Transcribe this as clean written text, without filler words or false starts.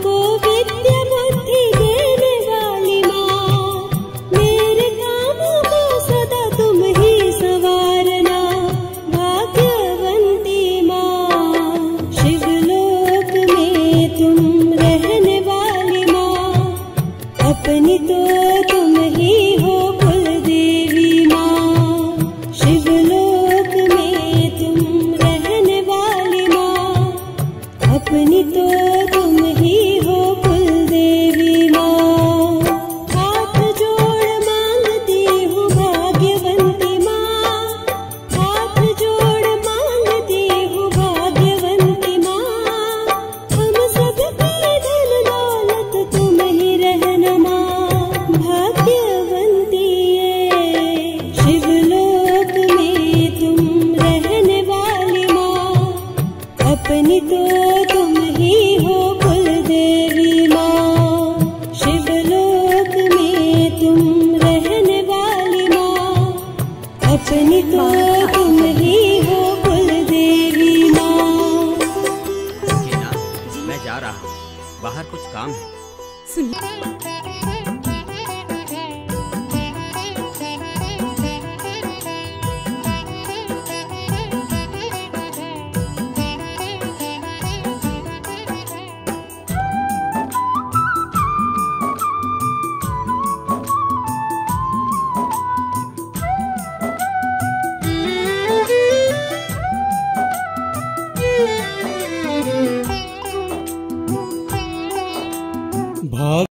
को विद्या बुद्धि देने वाली माँ, मेरे कामों को सदा तुम ही संवारना भाग्यवंती माँ। शिवलोक में तुम रहने वाली माँ, अपनी तो तुम ही हो कुल देवी माँ। शिवलोक में तुम रहने वाली माँ, अपनी तो तुम ही हो कुल देवी माँ। हाथ जोड़ मांगती हूँ भाग्यवंती माँ, हाथ जोड़ मांगती हूँ भाग्यवंती माँ। हम सबकी धन दौलत तुम ही रहना माँ, भाग्यवंती है। शिवलोक में तुम रहने वाली माँ, अपनी तो तुम ही हो कुल देवी माँ। शिवलोक में तुम रहने वाली माँ, अपनी तो तुम ही हो कुल देवी माँ। टीना, मैं जा रहा हूँ, बाहर कुछ काम है। सुनिए,